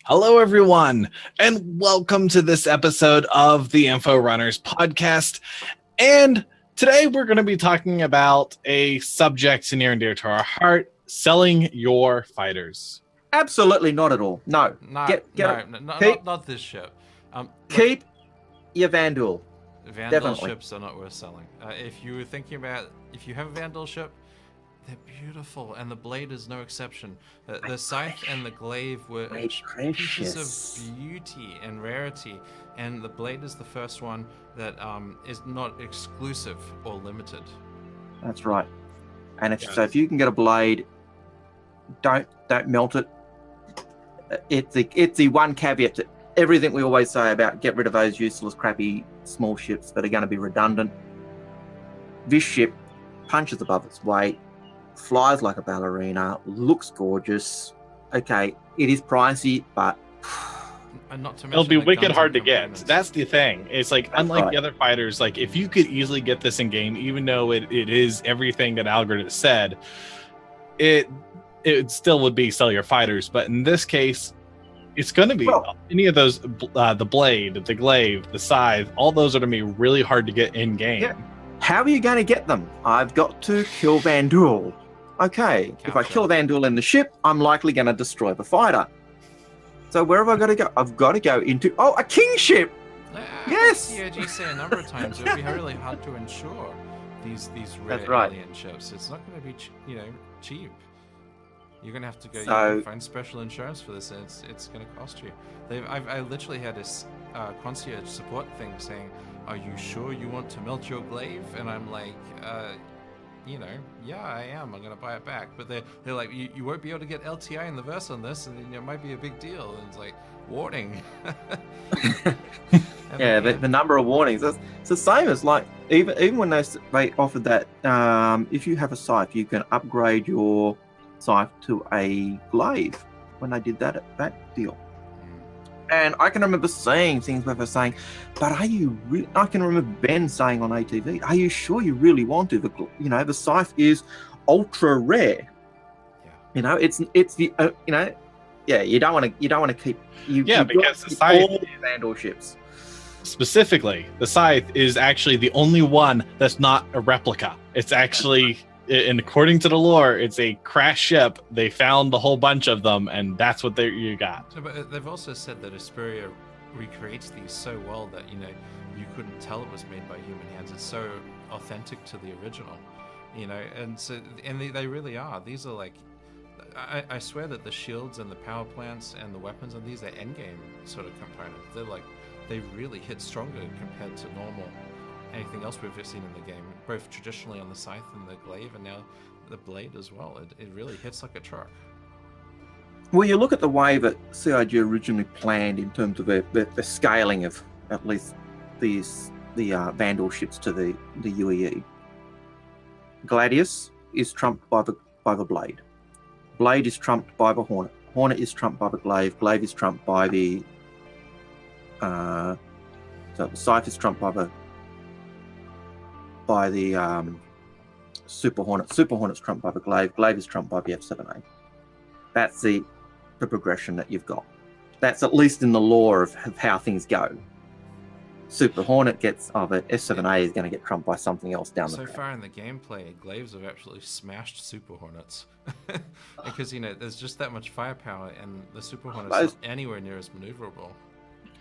Hello, everyone, and welcome to this episode of the Inforunners podcast. And today we're going to be talking about a subject near and dear to our heart: selling your fighters. Absolutely not at all. No. Not this ship. Keep your Vanduuul. Vanduuul Definitely. ships are not worth selling. If you were thinking about, if you have a Vanduuul ship, they're beautiful, and the blade is no exception. The scythe and the glaive were pieces of beauty and rarity, and the blade is the first one that is not exclusive or limited. That's right. And if you can get a blade, don't melt it. It's the one caveat to everything we always say about get rid of those useless, crappy small ships that are going to be redundant. This ship punches above its weight, flies like a ballerina, looks gorgeous. Okay, it is pricey, but And not to mention It'll be the wicked guns hard to and get. components. That's the thing. It's like, That's unlike right. the other fighters, like if you could easily get this in game, even though it is everything that Algrid said, it still would be sell your fighters. But in this case, it's going to be any of those, the blade, the glaive, the scythe, all those are going to be really hard to get in game. Yeah. How are you going to get them? I've got to kill Vanduuul. Okay, if I kill Vanduuul in the ship, I'm likely going to destroy the fighter. So where have I got to go? I've got to go into, a kingship! Yes! The OG say a number of times it'll be really hard to insure these rare That's right. alien ships. It's not going to be cheap. You're going to have to go find special insurance for this, and it's going to cost you. I literally had this concierge support thing saying, "Are you sure you want to melt your glaive?" And I'm like, yeah, I am. I'm going to buy it back. But they're like, you won't be able to get LTI in the verse on this, and it might be a big deal. And it's like, warning. Yeah, the number of warnings. It's the same as like, even when they offered that, if you have a scythe, you can upgrade your scythe to a glaive when they did that deal. And I can remember seeing things where they're saying, but are you I can remember Ben saying on ATV, are you sure you really want to? The scythe is ultra rare. Yeah. It's the you don't want to keep because the scythe, all the Vanduuul ships. Specifically, the scythe is actually the only one that's not a replica. It's actually, and according to the lore, it's a crash ship. They found a whole bunch of them, and that's what you got. But they've also said that Asperia recreates these so well that you couldn't tell it was made by human hands. It's so authentic to the original, and they really are. These are like, I swear that the shields and the power plants and the weapons and these are endgame sort of components. They're like, they really hit stronger compared to anything else we've seen in the game, both traditionally on the scythe and the glaive, and now the blade as well. It really hits like a truck. Well, you look at the way that CIG originally planned in terms of the scaling of at least the Vanduuul ships to the UEE. Gladius is trumped by the blade. Blade is trumped by the Hornet. Hornet is trumped by the glaive. Glaive is trumped by the so the scythe is trumped by the Super Hornet. Super Hornet's trumped by the glaive. Glaive is trumped by the F7A. That's the progression that you've got. That's at least in the lore of how things go. Super Hornet gets, the F7A is going to get trumped by something else down the track. So far in the gameplay, glaives have absolutely smashed Super Hornets. Because, there's just that much firepower, and the Super Hornet's not anywhere near as maneuverable.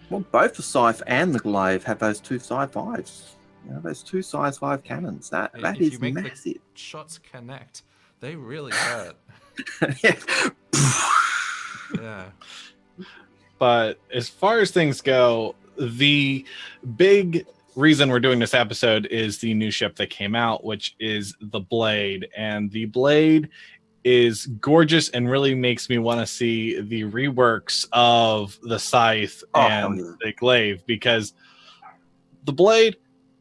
Well, both the scythe and the glaive have those two side fives. Those two size 5 cannons. That is you make massive. The shots connect, they really hurt. Yeah. But as far as things go, the big reason we're doing this episode is the new ship that came out, which is the Blade. And the Blade is gorgeous and really makes me want to see the reworks of the scythe and the glaive, because the Blade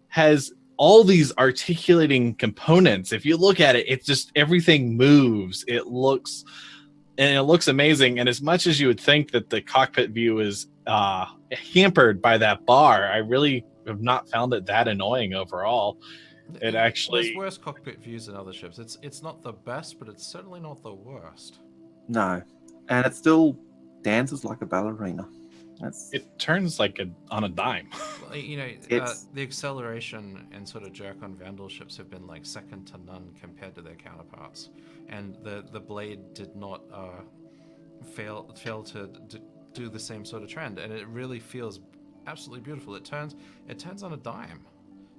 has all these articulating components. If you look at it, it's just everything moves. It looks amazing. And as much as you would think that the cockpit view is hampered by that bar, I really have not found it that annoying overall. It actually, there's worse cockpit views than other ships. It's not the best, but it's certainly not the worst. No, and it's still dances like a ballerina. It turns like on a dime. Well, the acceleration and sort of jerk on Vanduuul ships have been like second to none compared to their counterparts, and the blade did not fail to do the same sort of trend, and it really feels absolutely beautiful. It turns on a dime,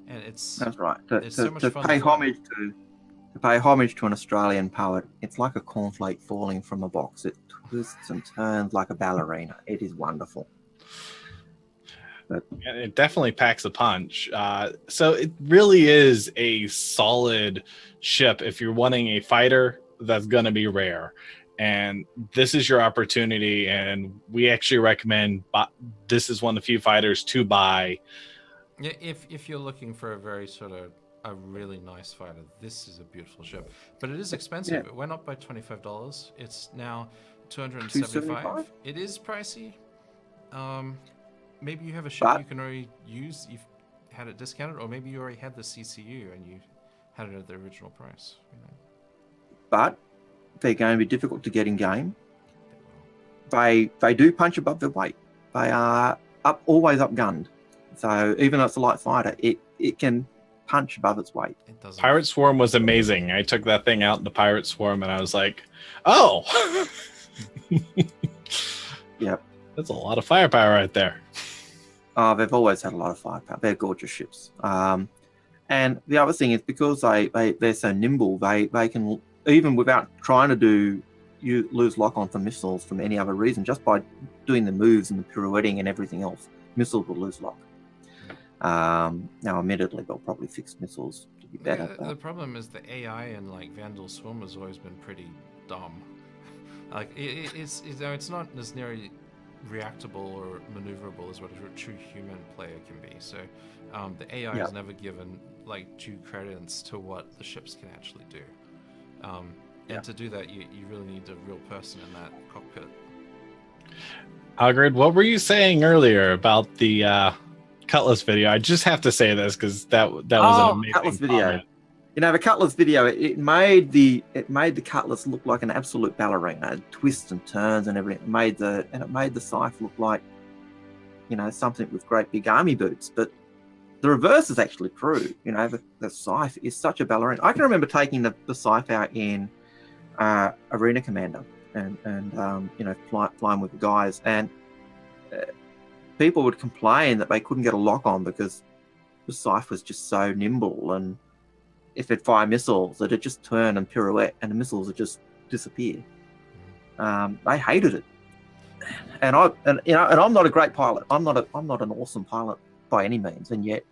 and that's right. It's so much fun pay homage to an Australian poet. It's like a cornflake falling from a box. It twists and turns like a ballerina. It is wonderful. But it definitely packs a punch. So it really is a solid ship if you're wanting a fighter that's going to be rare. And this is your opportunity. And we actually recommend this is one of the few fighters to buy. Yeah, if you're looking for a very sort of a really nice fighter, this is a beautiful ship. But it is expensive. Yeah. It went up by $25. It's now $275. It is pricey. Maybe you have a ship you can already use. You've had it discounted, or maybe you already had the CCU and you had it at the original price. But they're going to be difficult to get in game. They do punch above their weight. They are always upgunned. So even though it's a light fighter, it can punch above its weight. It doesn't. Pirate Swarm was amazing. I took that thing out in the Pirate Swarm and I was like, oh. Yep. That's a lot of firepower right there. They've always had a lot of firepower. They're gorgeous ships. And the other thing is because they're so nimble, they can, even without trying to lose lock-on for missiles from any other reason, just by doing the moves and the pirouetting and everything else, missiles will lose lock. Now, admittedly, they'll probably fix missiles to be better. The problem is the AI in like Vanduuul Swarm has always been pretty dumb. Like it's not as nearly reactable or maneuverable as what a true human player can be. So the AI is never given like due credence to what the ships can actually do. And to do that, you really need a real person in that cockpit. Algrid, what were you saying earlier about the Cutlass video? I just have to say this because that was an amazing Cutlass comment. video. You know, the Cutlass video, it made the Cutlass look like an absolute ballerina. It twists and turns and everything. It made the Scythe look like, something with great big army boots. But the reverse is actually true. The Scythe is such a ballerina. I can remember taking the Scythe out in Arena Commander and flying with the guys, and people would complain that they couldn't get a lock on because the Scythe was just so nimble, and if it fire missiles, it'd just turn and pirouette, and the missiles would just disappear. They hated it, and I'm not a great pilot. I'm not an awesome pilot by any means, and yet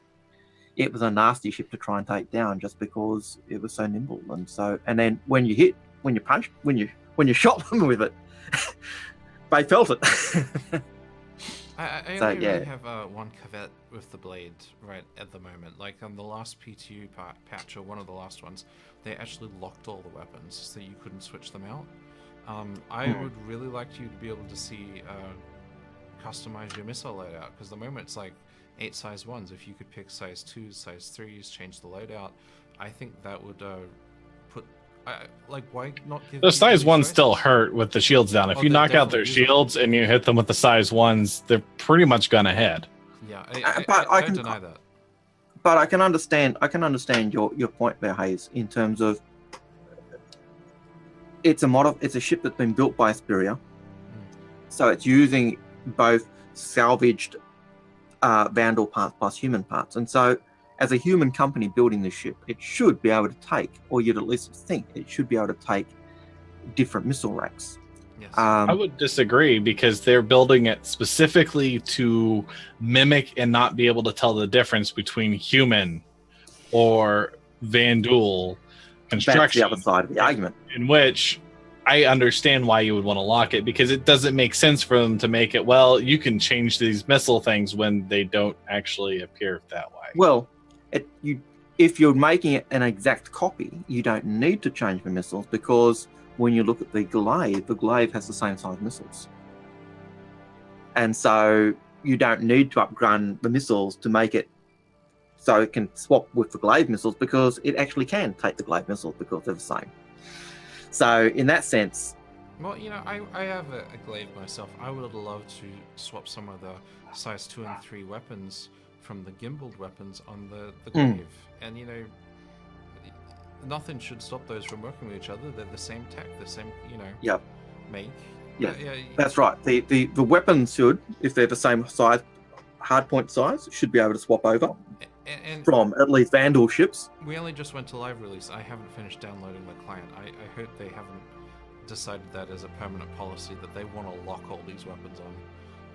it was a nasty ship to try and take down just because it was so nimble. And then when you shot them with it, they felt it. I only really have one caveat with the Blade right at the moment. Like on the last PTU patch, or one of the last ones, they actually locked all the weapons so you couldn't switch them out. I would really like you to be able to see customize your missile loadout, because the moment it's like 8 size 1s. If you could pick size 2s, size 3s, change the loadout, I think that would put... why not give... The size 1s still hurt with the shields down. If you knock out their shields and you hit them with the size 1s, they're pretty much gonna head. Yeah, I don't deny that. But I can understand your point there, Hayes, in terms of it's a ship that's been built by Asperia, so it's using both salvaged Vanduuul parts plus human parts, and so as a human company building this ship, it should be able to take, or you'd at least think it should be able to take, different missile racks. Yes. I would disagree, because they're building it specifically to mimic and not be able to tell the difference between human or Vanduuul construction. That's the other side of the argument. In which I understand why you would want to lock it, because it doesn't make sense for them to make it, well, you can change these missile things when they don't actually appear that way. Well, if you're making it an exact copy, you don't need to change the missiles, because when you look at the glaive has the same size missiles. And so you don't need to upgrade the missiles to make it so it can swap with the glaive missiles, because it actually can take the glaive missiles because they're the same. So in that sense, Well, I have a glaive myself. I would love to swap some of the size 2 and 3 weapons from the gimbaled weapons on the glaive. And, nothing should stop those from working with each other. They're the same tech, the same, Yep. make. Yeah, Yeah, that's right. The weapons should, if they're the same size, hardpoint size, should be able to swap over and from at least Vanduuul ships. we only just went to live release. I haven't finished downloading the client. I hope they haven't decided that as a permanent policy that they want to lock all these weapons on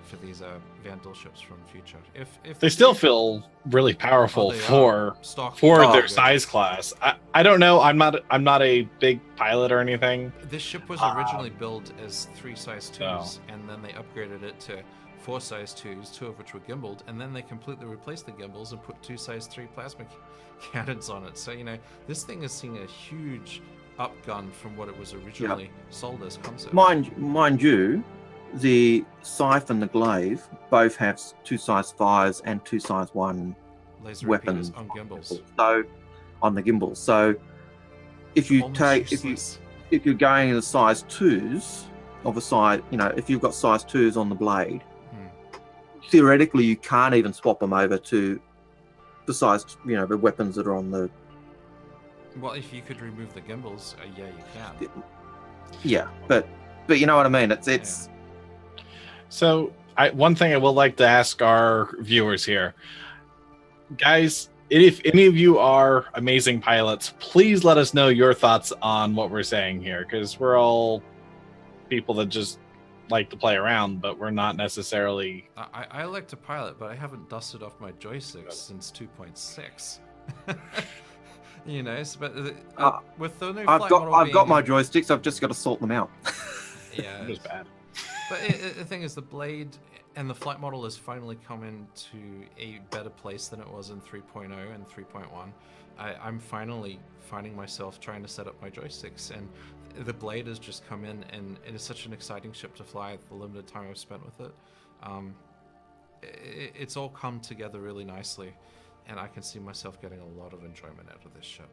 for these Vanduuul ships from future. If They still feel really powerful they for are. Stock their good. size class. I don't know. I'm not a big pilot or anything. This ship was originally built as 3 size 2s, and then they upgraded it to 4 size 2s, 2 of which were gimbaled, and then they completely replaced the gimbals and put 2 size 3 plasma cannons on it. So, this thing is seeing a huge upgun from what it was originally sold as concept. Mind you, the scythe and the glaive both have 2 size 5s and 2 size 1 Laser weapons on gimbals. So on the gimbals. So if you if you're going in the size 2s of a size, if you've got size 2s on the blade, theoretically you can't even swap them over to the size, the weapons that are on the. Well, if you could remove the gimbals, yeah, you can. Yeah, but you know what I mean. It's. So, one thing I will like to ask our viewers here, guys, if any of you are amazing pilots, please let us know your thoughts on what we're saying here, because we're all people that just like to play around, but we're not necessarily. I like to pilot, but I haven't dusted off my joysticks since 2.6. But with the new I've got my joysticks. I've just got to sort them out. Yeah, It's bad. But the thing is, the blade and the flight model has finally come into a better place than it was in 3.0 and 3.1. I'm finally finding myself trying to set up my joysticks, and the blade has just come in, and it is such an exciting ship to fly. The limited time I've spent with it, it's all come together really nicely, and I can see myself getting a lot of enjoyment out of this ship.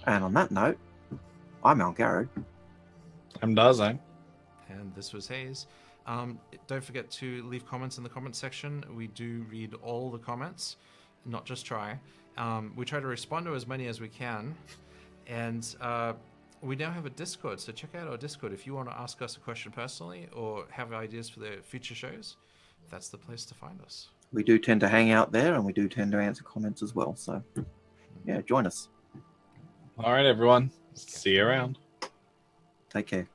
And on that note, I'm Al Garrod. I'm Dazai. And this was Hayes. Don't forget to leave comments in the comment section. We do read all the comments, not just try. We try to respond to as many as we can. And we now have a Discord, so check out our Discord. If you want to ask us a question personally or have ideas for the future shows, that's the place to find us. We do tend to hang out there, and we do tend to answer comments as well. So, yeah, join us. All right, everyone. See you around. Take care.